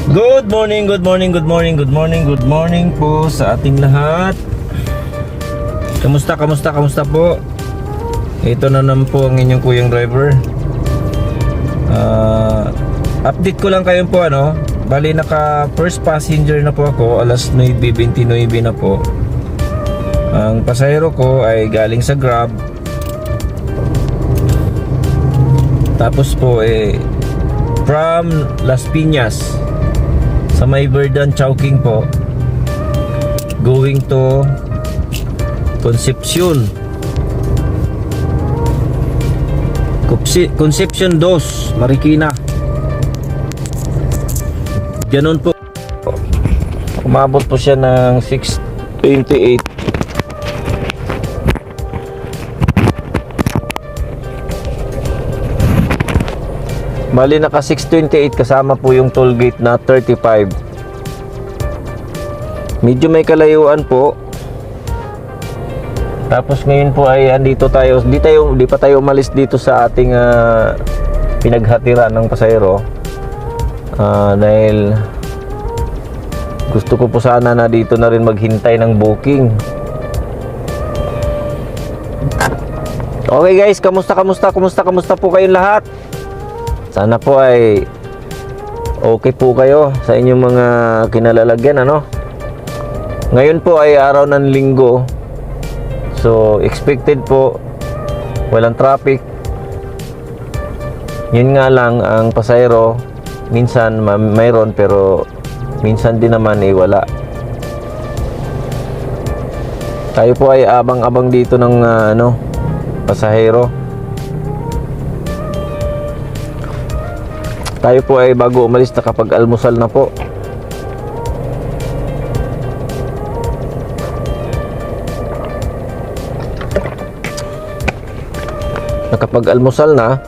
Good morning, good morning, good morning, good morning, good morning po sa ating lahat. Kamusta po? Ito na naman po ang inyong kuyang driver. Update ko lang kayo po Bali naka first passenger na po ako, alas 9:29 na po. Ang pasahero ko ay galing sa Grab. Tapos po from Las Piñas sa may Verdan Chowking po, going to Concepcion 2, Marikina. Ganun po. Umabot po siya ng 6:28. Bali naka 6:28 kasama po yung toll gate na 35. Medyo may kalayuan po. Tapos ngayon po ay andito tayo. Di pa tayo umalis dito sa ating pinaghatiran ng pasahero. Dahil gusto ko po sana na dito na rin maghintay ng booking. Okay guys, kamusta po kayong lahat? Sana po ay okay po kayo sa inyong mga kinalalagyan Ngayon po ay araw ng linggo. So expected po walang traffic. Yun nga lang, ang pasahero minsan mayroon pero minsan din naman wala. Tayo po ay abang-abang dito ng pasahero. Tayo po ay bago umalis nakapag-almusal na po. Nakapag-almusal na.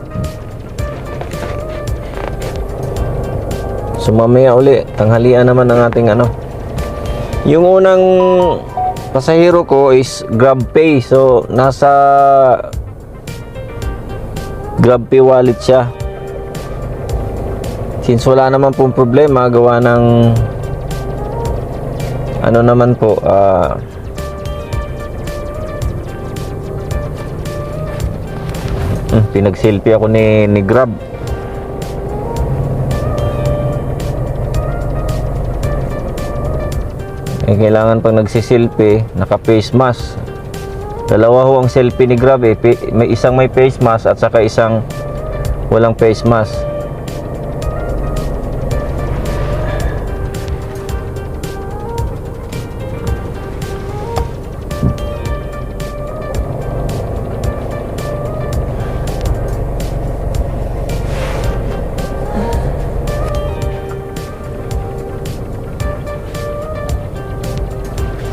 So mamaya uli, tanghalian naman ang ating Yung unang pasahero ko is GrabPay. So nasa GrabPay wallet siya. Since wala naman pong problema, gawa ng naman po, pinag-selfie ako ni Grab. Kailangan pag nagsiselfie, naka-face mask. Dalawa ho ang selfie ni Grab may isang may face mask at saka isang walang face mask.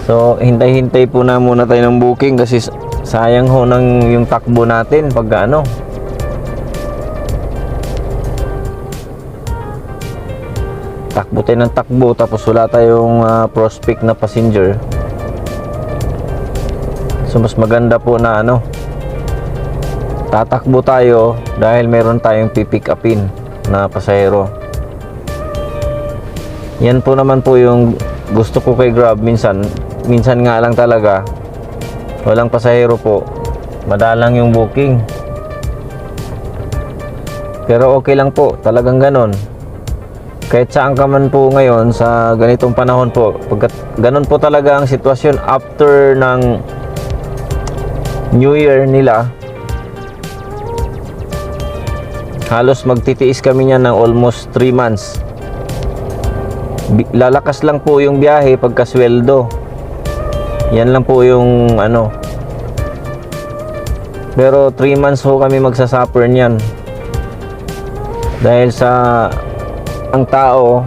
So hintay-hintay po na muna tayo ng booking kasi sayang ho yung takbo natin pag takbo tayo ng takbo tapos wala tayong prospect na passenger. So mas maganda po na tatakbo tayo dahil meron tayong pipick upin na pasahero. Yan po naman po yung gusto ko kay Grab. Minsan nga lang talaga walang pasahero po, madalang yung booking. Pero okay lang po, talagang ganon. Kahit saan ka man po ngayon sa ganitong panahon po, pagkat ganon po talaga ang sitwasyon after ng New Year nila. Halos magtitiis kami niyan ng almost 3 months. Lalakas lang po yung biyahe pagkasweldo. Yan lang po yung Pero 3 months ho kami magsasuffer niyan. Dahil sa ang tao,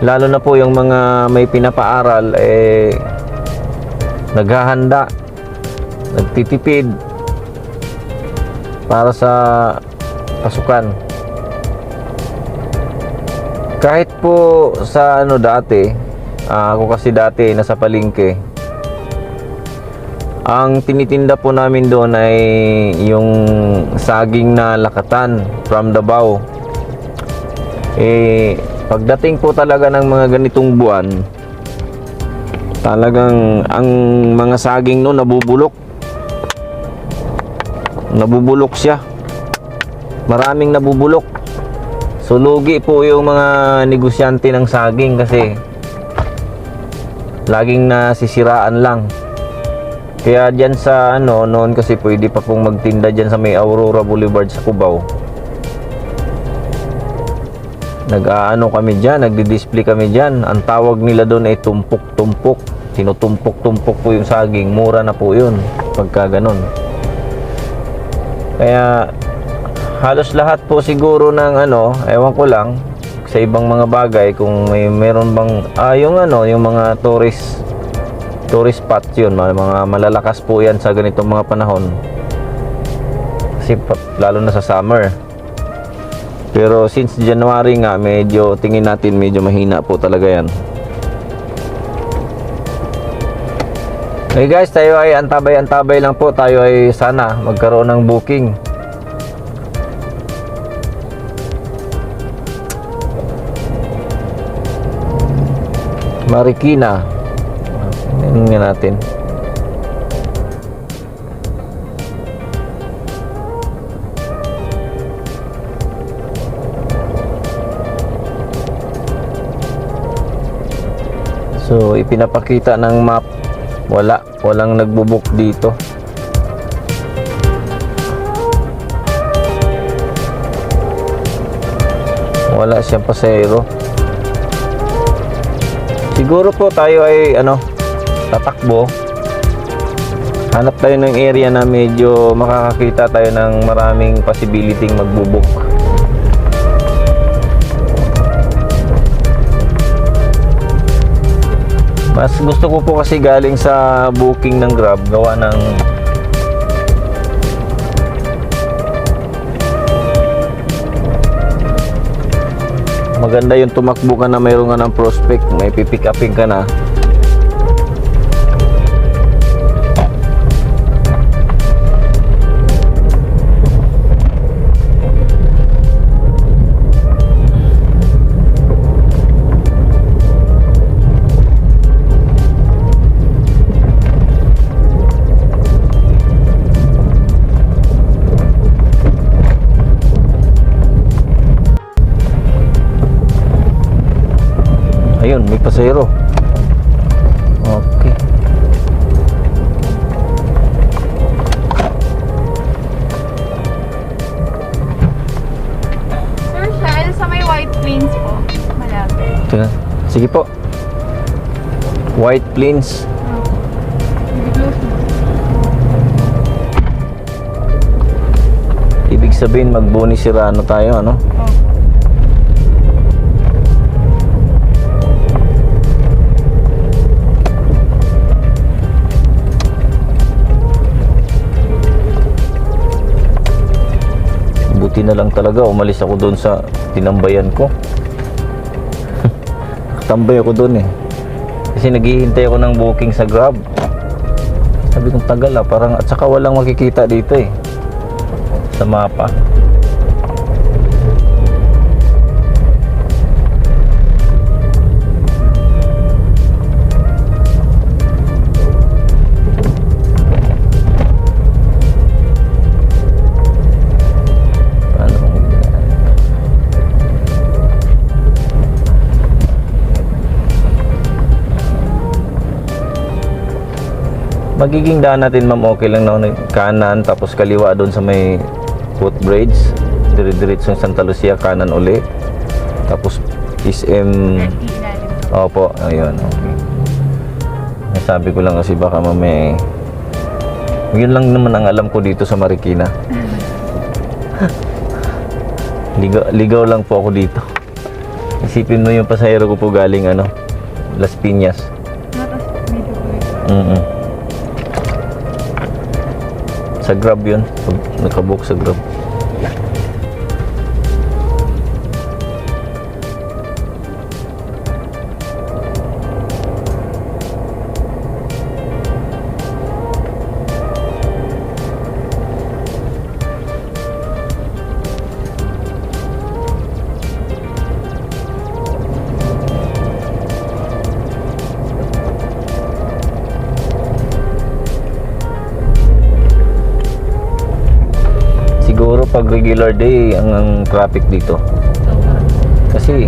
lalo na po yung mga may pinapaaral naghahanda, nagtitipid para sa pasukan. Kahit po sa dati, ako kasi dati nasa palengke. Ang tinitinda po namin doon ay yung saging na lakatan from Davao. Pagdating po talaga ng mga ganitong buwan, talagang ang mga saging no nabubulok. Nabubulok siya. Maraming nabubulok. So lugi po yung mga negosyante ng saging kasi laging nasisiraan lang. Kaya dyan sa noon kasi pwede pa pong magtinda dyan sa may Aurora Boulevard sa Cubao. Kami dyan, nagdi-display kami dyan. Ang tawag nila doon ay tumpok-tumpok. Tinutumpok-tumpok po yung saging. Mura na po yun pagka ganon. Kaya halos lahat po siguro ng ewan ko lang sa ibang mga bagay kung meron bang yung mga tourist spot yun, mga malalakas po yan sa ganitong mga panahon. Kasi lalo na sa summer. Pero since January nga, tingin natin medyo mahina po talaga yan. Okay guys, tayo ay antabay-antabay lang po. Tayo ay sana magkaroon ng booking. Marikina. Tingnan natin. So, ipinapakita ng map. Walang nagbo-book dito. Wala siyang pasahero. Siguro po tayo ay tatakbo. Hanap tayo ng area na medyo makakakita tayo ng maraming possibility magbo-book. Mas gusto ko po kasi galing sa booking ng Grab, gawa ng maganda yung tumakbo ka na mayroon ka ng prospect, may pipick upin ka na. Ayun, may pasahero. Okay. Sir, siya sa may White Plains po. Malapit. Tingnan. Sige po. White Plains. Ibig sabihin mag-Boni Serrano tayo, Buti na lang talaga umalis ako doon sa tinambayan ko. Tambay ako doon kasi naghihintay ako ng booking sa Grab. Sabi kong tagal parang at saka walang makikita dito sa mapa. Magiging daan natin ma'am, okay lang na kanan tapos kaliwa doon sa may footbridge, dire-diretso sa Santa Lucia, kanan uli tapos SM. Opo, ayun, okay. Nasabi ko lang kasi baka mamaya yun lang naman ang alam ko dito sa Marikina. ligaw lang po ako dito. Isipin mo yung pasahero ko po galing Las Piñas. Sa Grab yun, pag nakabook sa Grab. pag regular day ang traffic dito. Kasi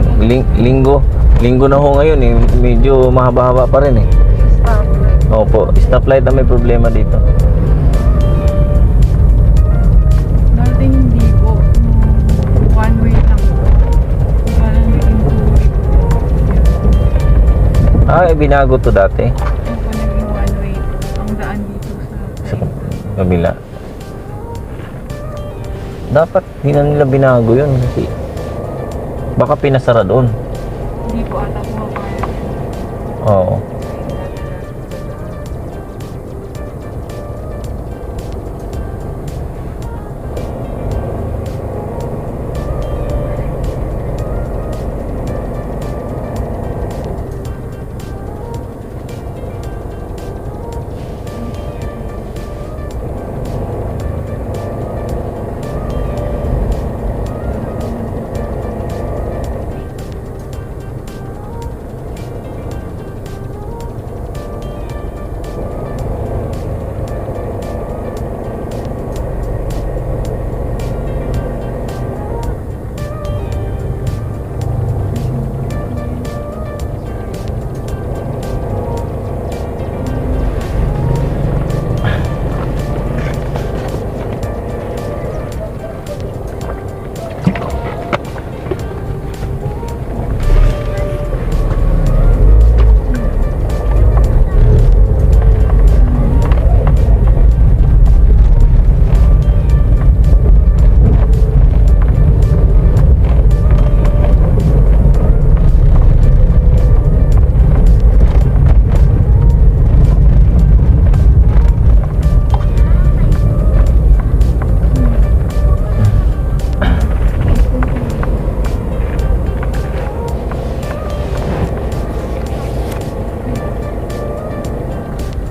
linggo na ho ngayon eh, medyo mahaba-haba pa rin eh. Opo, stoplight na may problema dito. Dati hindi po. One way lang po. Parang naging two way. Binago to dati. Yung po naging one way. Ang daan dito Sa kabila. Dapat di na nila binago yun kasi baka pinasara doon. Hindi po ata po kaya. Oo.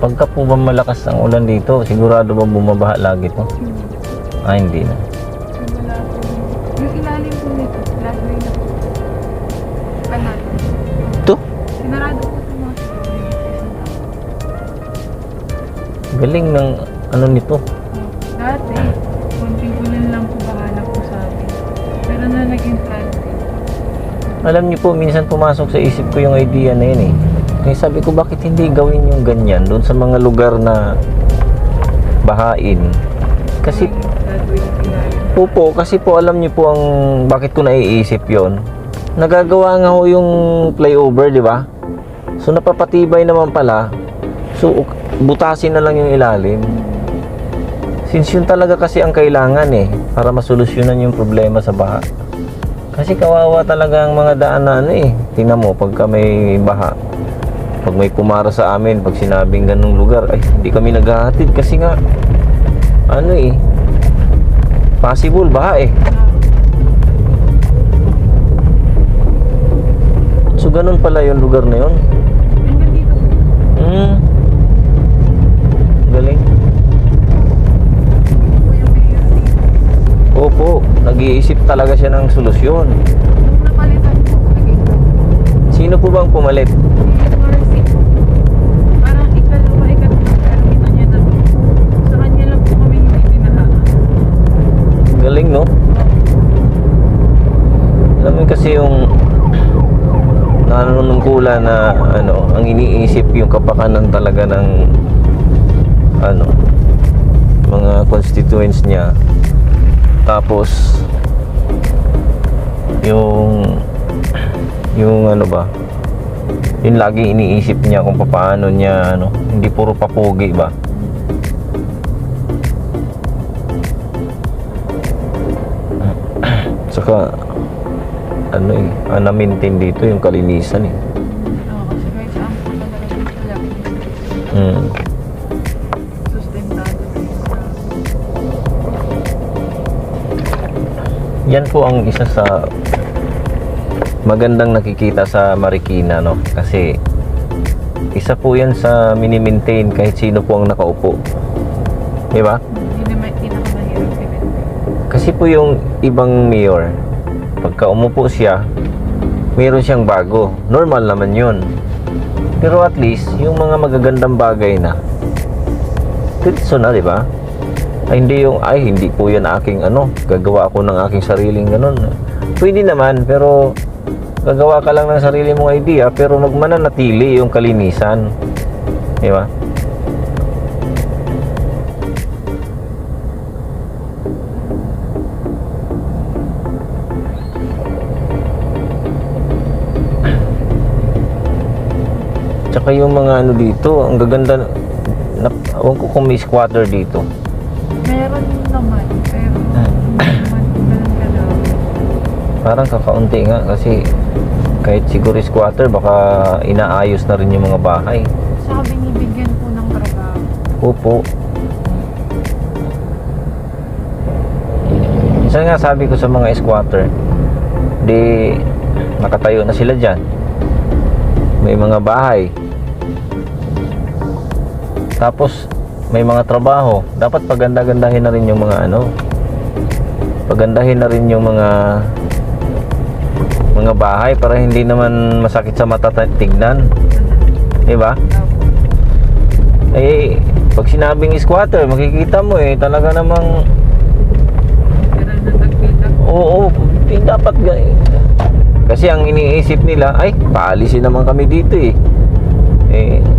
Pagka po ba malakas ang ulan dito, sigurado ba bumabaha lagi to? Hindi na. Wala po. Yung ilalim po nito, last way na po. Kanal. Ito? Sinarado po ito mga siguro. Galing ng ano nito. Dati, konting ulan lang po bahala po sa atin. Pero na naging flood. Alam niyo po, minsan pumasok sa isip ko yung idea na yun eh. Kaya sabi ko, bakit hindi gawin yung ganyan doon sa mga lugar na bahain? Kasi, Flood way yung ilalim. opo, kasi po alam niyo po ang bakit ko naiisip yon. Nagagawa nga ho yung flyover, di ba? So napapatibay naman pala. So butasin na lang yung ilalim. Since yun talaga kasi ang kailangan eh, para masolusyonan yung problema sa baha. Kasi kawawa talaga ang mga daan na ano eh. Tingnan mo, pagka may baha, pag may pumara sa amin, pag sinabing ganung lugar, ay hindi kami naghahatid kasi nga ano eh, possible baha eh. So ganun pala yung lugar na yun. Hanggang dito po. Galing. Po yung mayor dito. Opo, nag-iisip talaga siya ng solusyon. Nung napalitan po, naging Sino po bang pumalit? Marcy po. Parang ikalawa, termino niya na to. Sa kanya lang po kami hindi binaha. Galing, no? Alam mo kasi yung nanunungkula na ano, ang iniisip yung kapakanan talaga ng ano, mga constituents niya. Tapos yung ano ba, yung laging iniisip niya kung paano niya ano, hindi puro papugi ba. Saka ano eh, na-maintain dito yung kalinisan eh. Oo, kasi kahit saan po talaga dito lagi sustentado rin sa Yan po ang isa sa magandang nakikita sa Marikina, no? Kasi isa po yan sa mini-maintain kahit sino po ang nakaupo. Di ba? hindi naman pinakamahirap tingnan. Kasi po yung ibang mayor, pagka umupo siya, meron siyang bago. Normal naman yun. Pero at least, yung mga magagandang bagay na, diretso na, di ba? Hindi po yan aking gagawa ako ng aking sariling ganun. Pwede naman, pero gagawa ka lang ng sarili mong idea, pero magmananatili yung kalinisan. Di ba? Tsaka yung mga dito, ang gaganda. Ewan ko kung may squatter dito. Meron naman, pero hindi naman ganun kadami. Parang kakaunti nga kasi kahit siguro squatter, baka inaayos na rin yung mga bahay. Saka binibigyan po ng trabaho. Opo. Minsan nga sabi ko sa mga squatter, di nakatayo na sila dyan. May mga bahay. Tapos may mga trabaho. Dapat paganda-gandahin na rin yung mga pagandahin na rin yung mga bahay para hindi naman masakit sa mata tignan. Di ba? Eh, pag sinabing squatter, makikita mo talaga namang Ganun na tagpitak. oo, dapat kasi ang iniisip nila, ay, paalisin naman kami dito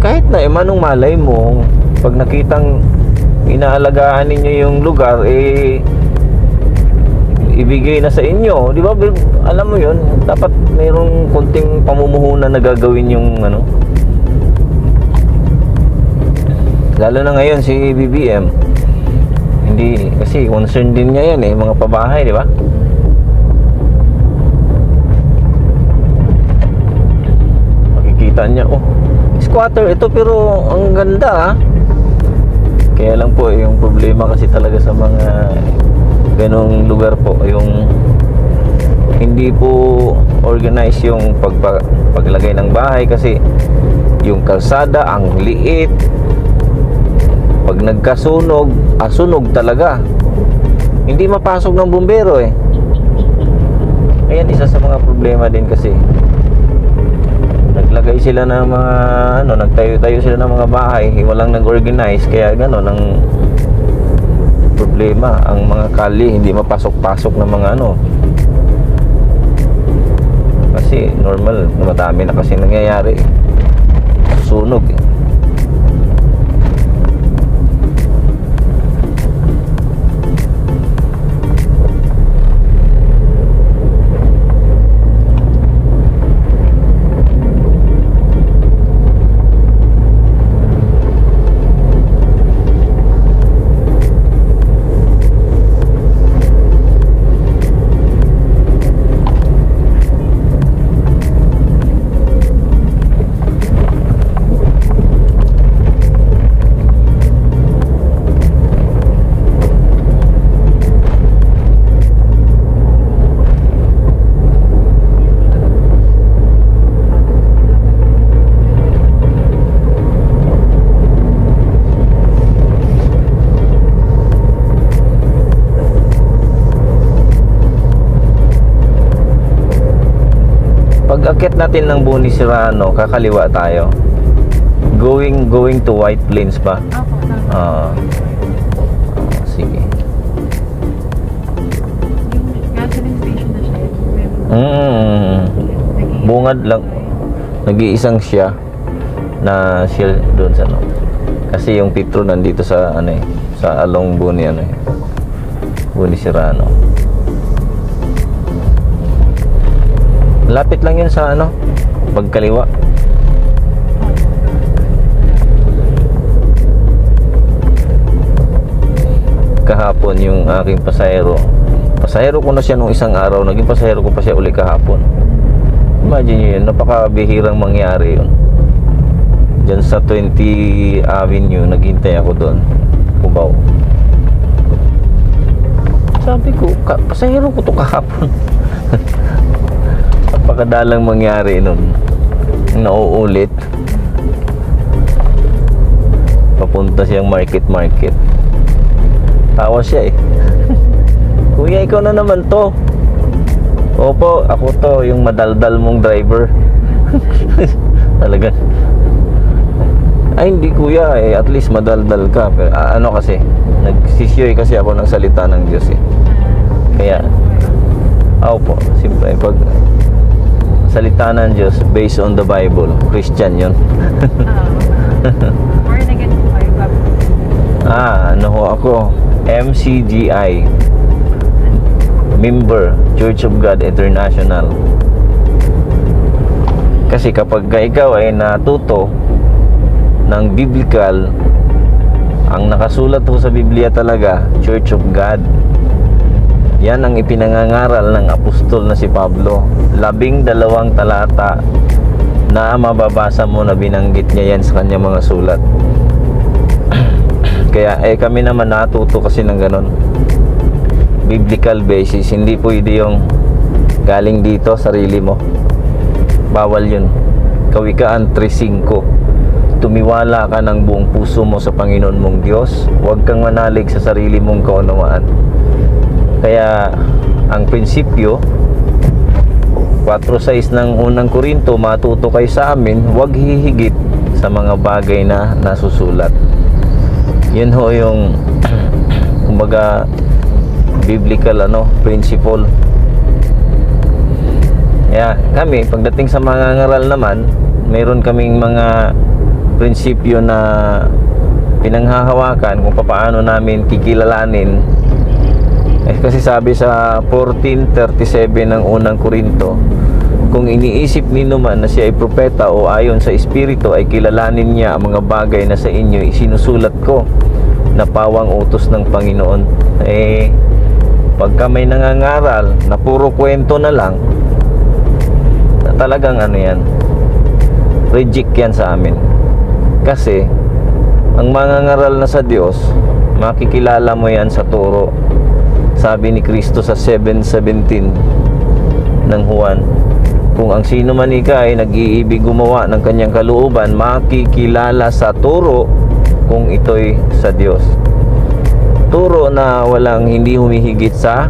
kahit na manong malay mo, pag nakitang inaalagaan ninyo yung lugar, ibigay na sa inyo, di ba? Alam mo yun, dapat mayroong konting pamumuhunan na gagawin yung lalo na ngayon si BBM, hindi, kasi concern din niya yan mga pabahay, di ba? Makikita niya, squatter ito, pero ang ganda Kaya lang po yung problema kasi talaga sa mga ganong lugar po, yung hindi po organize yung paglagay ng bahay, kasi yung kalsada ang liit. Pag nagkasunog, sunog talaga, hindi mapasok ng bumbero Ayan, isa sa mga problema din kasi naglagay sila ng mga nagtayo-tayo sila ng mga bahay, walang nag-organize, kaya gano'n ang problema. Ang mga kali hindi mapasok-pasok ng mga kasi normal, madami na kasi nangyayari, sunog Pag-akit natin ng Boni Serrano, kakaliwa tayo. Going to White Plains ba? Opo, tama. Sige. Yung gasoline station na siya. Bungad lang. Nag-iisang siya na Shell doon sa Kasi yung Petro nandito sa sa along Boni Boni Serrano. Lapit lang yun sa pagkaliwa. Kahapon yung aking pasahero ko na siya nung isang araw, naging pasahero ko pa siya uli kahapon. Imagine nyo yun, napakabihirang mangyari yun. Diyan sa 20 Avenue, naghintay ako doon, Cubao. Sabi ko, pasahero ko to kahapon. Napakadalang mangyari nun, nauulit. Papunta siyang market. Tawa siya Kuya, ikaw na naman to. Opo, ako to, yung madaldal mong driver. Talaga. Ay hindi kuya, at least madaldal ka. Pero, ano kasi, nagsisyoy kasi ako ng salita ng Diyos eh. Kaya, po, simple. Pag salita ng Diyos based on the Bible, Christian yun. Born again po kayo, baptized. Ano ho ako? MCGI, member, Church of God International. Kasi kapag ikaw ay natuto ng biblical, ang nakasulat ho sa Biblia talaga, Church of God. Yan ang ipinangangaral ng apostol na si Pablo. 12 talata na mababasa mo na binanggit niya yan sa kanyang mga sulat. Kaya kami naman natuto kasi ng ganon, biblical basis. Hindi pwede yung galing dito, sarili mo. Bawal yun. Kawikaan 3:5. Tumiwala ka ng buong puso mo sa Panginoon mong Diyos. Huwag kang manalig sa sarili mong kaunawaan. Kaya ang prinsipyo 4:6 ng unang Korinto, matuto kayo sa amin, huwag hihigit sa mga bagay na nasusulat. Yun ho yung kumbaga biblical principle. Kaya kami pagdating sa mga ngaral naman, mayroon kaming mga prinsipyo na pinanghahawakan kung paano namin kikilalanin. Kasi sabi sa 14:37 ng unang Korinto, kung iniisip ninyo man na siya ay propeta o ayon sa espiritu, ay kilalanin niya ang mga bagay na sa inyo isinusulat ko na pawang utos ng Panginoon. Pagka may nangangaral na puro kwento na lang, na talagang yan, reject yan sa amin. Kasi ang mangangaral na sa Diyos, makikilala mo yan sa turo. Sabi ni Kristo sa 7:17 ng Juan, kung ang sino man ika ay nag-iibig gumawa ng kanyang kalooban, makikilala sa turo kung ito'y sa Diyos. Turo na walang hindi humihigit sa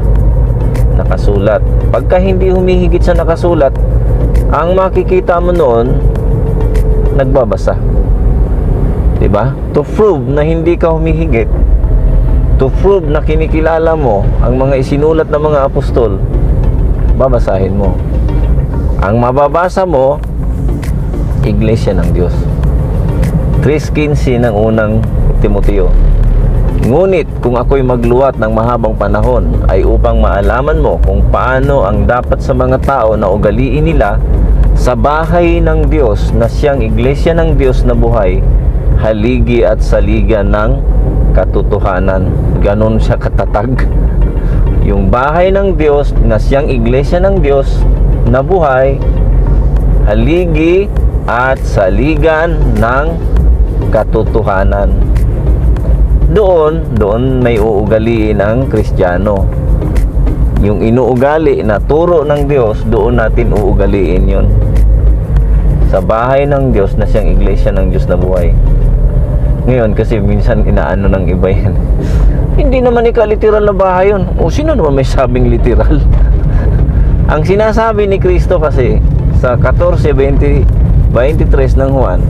nakasulat. Pagka hindi humihigit sa nakasulat, ang makikita mo noon, nagbabasa. Diba? To prove na hindi ka humihigit, to prove na kinikilala mo ang mga isinulat ng mga apostol, babasahin mo. Ang mababasa mo, Iglesia ng Diyos. 3:15 ng unang Timoteo. Ngunit kung ako'y magluwat ng mahabang panahon, ay upang maalaman mo kung paano ang dapat sa mga tao na ugaliin nila sa bahay ng Diyos na siyang Iglesia ng Diyos na buhay, haligi at saligan ng katotohanan. Ganon siya katatag. Yung bahay ng Diyos na siyang Iglesia ng Diyos na buhay, haligi at saligan ng katotohanan. Doon may uugaliin ang Kristiyano. Yung inuugali na turo ng Diyos, doon natin uugaliin yun. Sa bahay ng Diyos na siyang Iglesia ng Diyos na buhay. Ngayon, kasi minsan inaano ng iba yan. Hindi naman literal na bahay yun. O sino naman may sabing literal? Ang sinasabi ni Kristo kasi sa 14:23 ng Juan,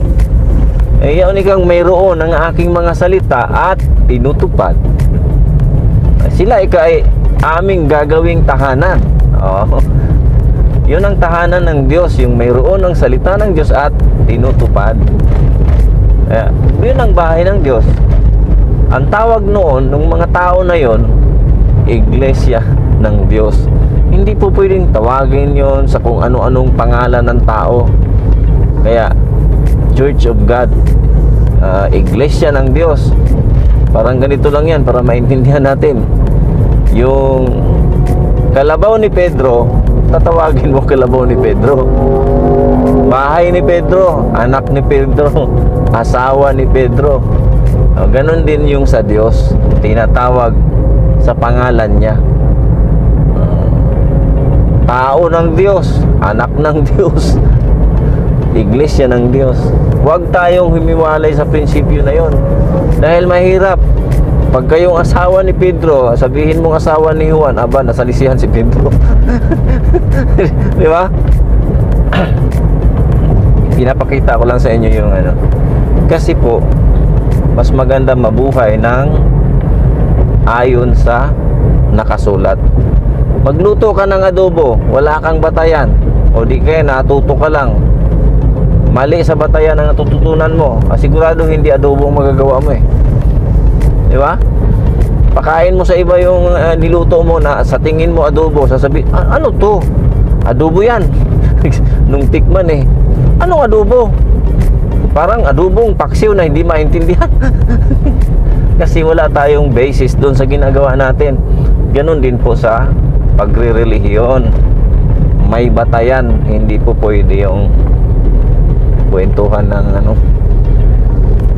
yaon ikang mayroon ng aking mga salita at tinutupad, sila ay aming gagawing tahanan. Yun ang tahanan ng Diyos, yung mayroon ng salita ng Diyos at tinutupad. Yun ang bahay ng Diyos. Ang tawag noon ng mga tao na yon, Iglesia ng Diyos. Hindi po pwedeng tawagin yon sa kung ano-anong pangalan ng tao. Kaya Church of God, Iglesia ng Diyos. Parang ganito lang yan para maintindihan natin. Yung kalabaw ni Pedro, tatawagin mo kalabaw ni Pedro. Bahay ni Pedro, anak ni Pedro, asawa ni Pedro. Ganon din yung sa Diyos, tinatawag sa pangalan niya. Tao ng Diyos, anak ng Diyos, Iglesia ng Diyos. Huwag tayong humiwalay sa prinsipyo na yon. Dahil mahirap. Pag kayong asawa ni Pedro, sabihin mong asawa ni Juan, aba, nasalisihan si Pedro. Di ba? Pinapakita ko lang sa inyo yung Kasi po, mas maganda mabuhay ng ayon sa nakasulat. Magluto ka ng adobo, wala kang batayan, o di kaya natuto ka lang, mali sa batayan ang natututunan mo, sigurado hindi adobo ang magagawa mo eh. Di ba? Pakain mo sa iba yung niluto mo na sa tingin mo adobo, sasabihin, ano to? Adobo yan. Nung tikman eh, anong adobo? Parang adobong paksiw na hindi maintindihan. Kasi wala tayong basis doon sa ginagawa natin. Ganon din po sa pagre-relihiyon. May batayan, hindi po pwede yung kwentuhan ng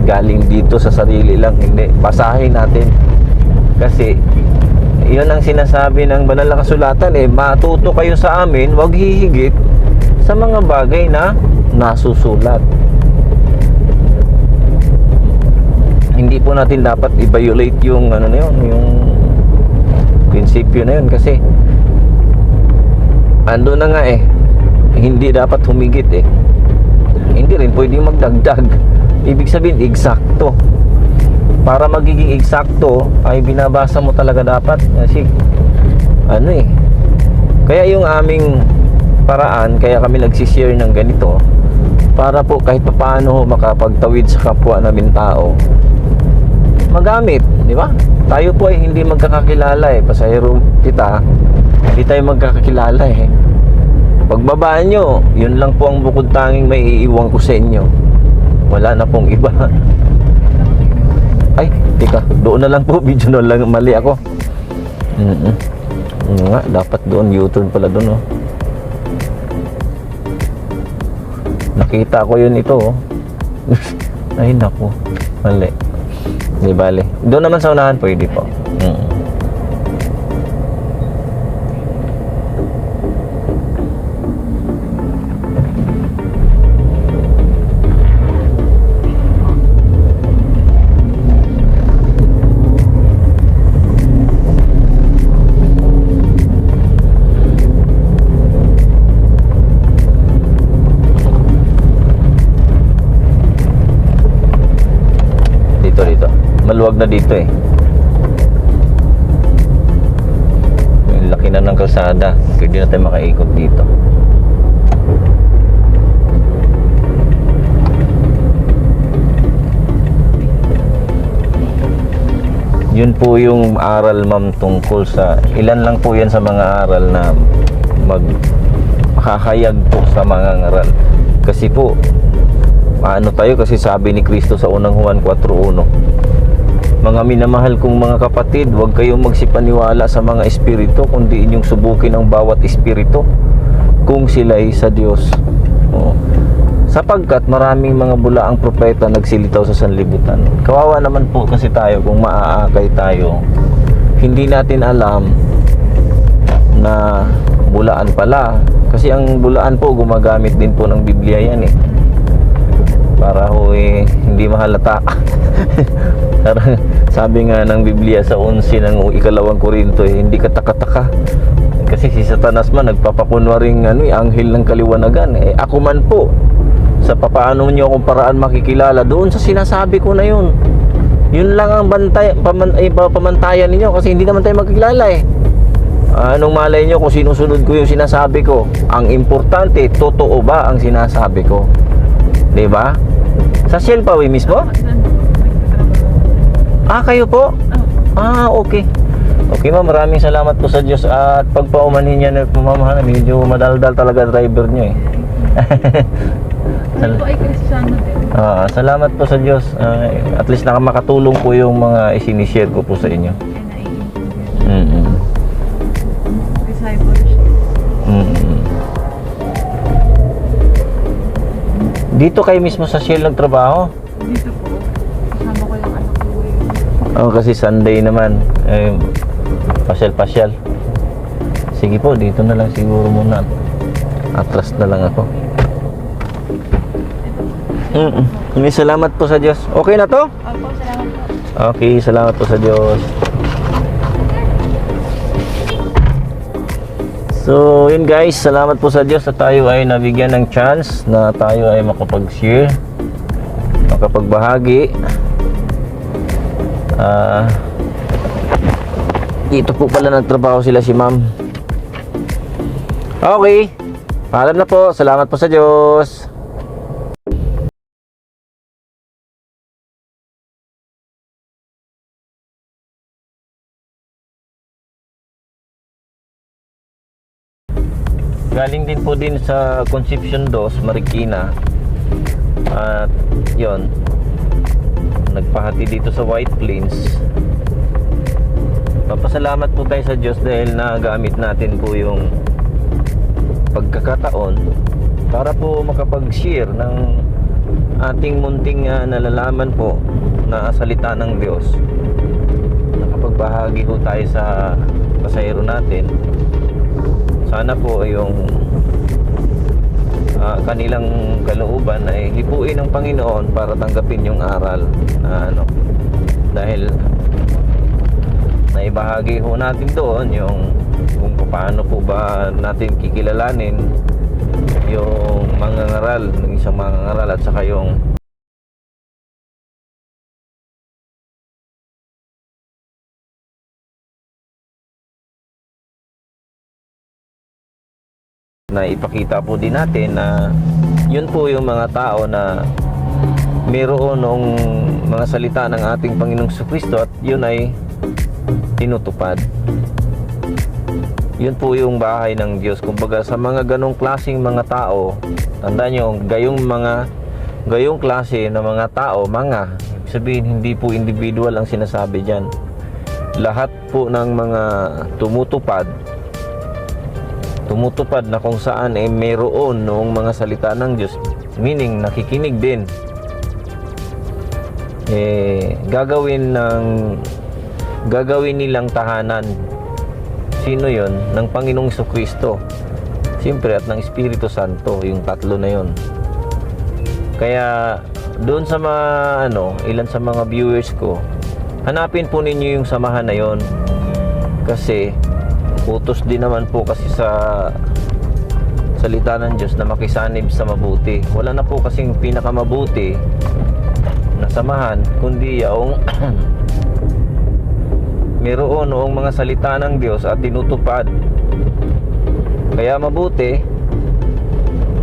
galing dito sa sarili lang. Hindi, basahin natin. Kasi yun ang sinasabi ng banal na kasulatan eh, matuto kayo sa amin, wag hihigit sa mga bagay na nasusulat. Hindi po natin dapat i-violate yung na yun, yung prinsipyo na yun, kasi ando na nga eh, hindi dapat humigit eh, hindi rin pwedeng magdagdag. Ibig sabihin eksakto. Para magiging eksakto ay binabasa mo talaga dapat, kasi kaya yung aming paraan, kaya kami nagsishare ng ganito, para po kahit paano makapagtawid sa kapwa namin tao, magamit, di ba? Tayo po ay hindi magkakakilala eh, pasahero kita, hindi tayo magkakakilala eh. Pagbabaan nyo, yun lang po ang bukod tanging may iiwan ko sa inyo, wala na pong iba. Ay, tika, doon na lang po, video na lang, mali ako. Nga, dapat doon, U-turn pala doon, oh. Nakita ko yun ito, oh. Ay, naku, mali. Di bale. Doon naman sa unahan, pwede po. Dito. Maluwag na dito eh. May laki na ng kalsada. Pwede na tayo makaikot dito. Yun po yung aral, ma'am, tungkol sa ilan lang po yan sa mga aral na makakayag po sa mga ngaral. Kasi po tayo, kasi sabi ni Kristo sa unang Juan 4:1, mga minamahal kong mga kapatid, huwag kayong magsipaniwala sa mga espiritu, kundi inyong subukin ang bawat espiritu kung sila'y sa Diyos. Sapagkat maraming mga bulaang propeta nagsilitaw sa sanlibutan. Kawawa naman po kasi tayo kung maaakay tayo, hindi natin alam na bulaan pala, kasi ang bulaan po gumagamit din po ng Biblia yan eh, para hindi mahalata. Sabi nga ng Biblia sa 11 ng 2 Korinto hindi kataka-taka, kasi si Satanas man nagpapakunwaring anghel ng kaliwanagan eh. Ako man po, sa papaano niyo akong paraan makikilala doon sa sinasabi ko na yun. Yun lang ang pamantayan ninyo, kasi hindi naman tayo magkilala eh. Anong malay nyo kung sinusunod ko yung sinasabi ko? Ang importante, totoo ba ang sinasabi ko? Diba? Sa Shell pa mismo? Kayo po? Okay. Okay, ma'am, maraming salamat po sa Diyos. At pagpaumanhin niya na pamamahan, medyo madaldal talaga driver niyo eh. Ako ay Kristiyano din. Salamat po sa Diyos. At least makatulong po yung mga isinishare ko po sa inyo. Discipleship. Dito kayo mismo sa Shell nagtrabaho? Dito po. Kasama ko yung anak ko. Kasi Sunday naman. Pasyal-pasyal. Sige po, dito na lang siguro muna. Atras na lang ako. May salamat po sa Diyos. Okay na to? Opo, salamat po. Okay, salamat po sa Diyos. So, yun guys, salamat po sa Diyos na tayo ay nabigyan ng chance na tayo ay makapag-share. makapagbahagi. Dito po pala nagtrabaho sila si ma'am. Okay, paalam na po. Salamat po sa Diyos. Galing din po din sa Concepcion 2, Marikina. At yon, nagpahati dito sa White Plains. Papasalamat po tayo sa Diyos dahil nagamit natin po yung pagkakataon para po makapag-share ng ating munting nalalaman po na salita ng Diyos. Nakapagbahagi po tayo sa pasahero natin. Sana po yung kanilang kalooban ay hipuin ng Panginoon para tanggapin yung aral na dahil naibahagi ho natin doon yung kung paano po ba natin kikilalanin yung mangangaral ng isang mangangaral at saka yung na ipakita po din natin na yun po yung mga tao na mayroon ng mga salita ng ating Panginoong Jesucristo at yun ay tinutupad. Yun po yung bahay ng Diyos. Kumbaga sa mga ganong klaseng mga tao, tandaan nyo, gayong klase na mga tao, ibig sabihin hindi po individual ang sinasabi dyan. Lahat po ng mga tumutupad na kung saan mayroon noong mga salita ng Diyos, meaning nakikinig din, gagawin nilang tahanan. Sino yon? Ng Panginoong Jesucristo, siyempre, at ng Espiritu Santo, yung tatlo na yon. Kaya doon sa mga ilan sa mga viewers ko, hanapin po ninyo yung samahan na yon, kasi utos din naman po kasi sa salita ng Diyos na makisanib sa mabuti. Wala na po kasing pinakamabuti na samahan kundi yung mayroon noong mga salita ng Diyos at tinutupad. Kaya mabuti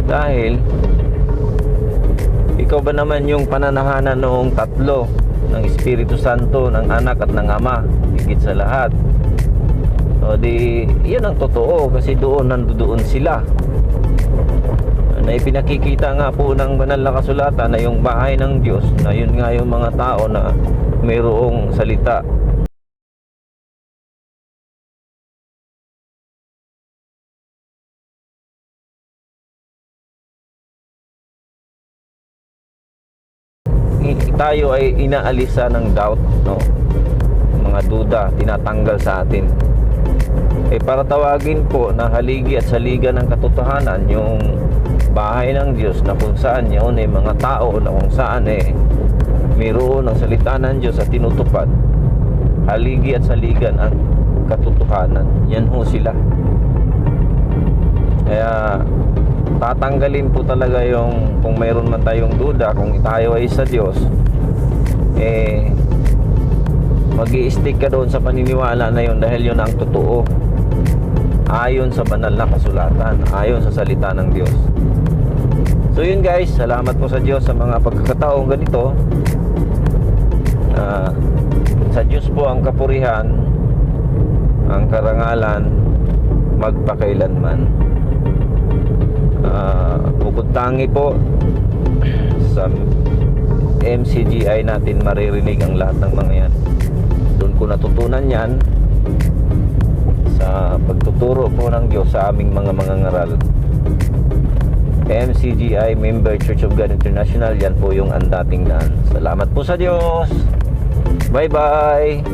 dahil ikaw ba naman yung pananahanan noong tatlo, ng Espiritu Santo, ng Anak at ng Ama, higit sa lahat. O di, yun ang totoo kasi nandoon sila. Na ipinakikita nga po ng banal na kasulatan na yung bahay ng Diyos, na yun nga yung mga tao na mayroong salita. Tayo ay inaalisa ng doubt, mga duda, tinatanggal sa atin. Para tawagin po na haligi at saliga ng katotohanan yung bahay ng Diyos, na kung saan yun mga tao na kung saan mayroon ang salita ng Diyos at tinutupad, haligi at saliga ng katotohanan, yan ho sila. Kaya tatanggalin po talaga yung kung mayroon man tayong duda kung tayo ay sa Diyos, mag-i-stick ka doon sa paniniwala na yun dahil yun ang totoo ayon sa banal na kasulatan, ayon sa salita ng Diyos. So yun guys, salamat po sa Diyos sa mga pagkakataong ganito. Sa Diyos po ang kapurihan, ang karangalan magpakailanman. Bukod tangi po sa MCGI natin maririnig ang lahat ng mga yan. Doon ko natutunan yan sa pagtuturo po ng Diyos sa aming mga mangangaral. MCGI, Member Church of God International, yan po yung andating daan. Salamat po sa Diyos. Bye bye.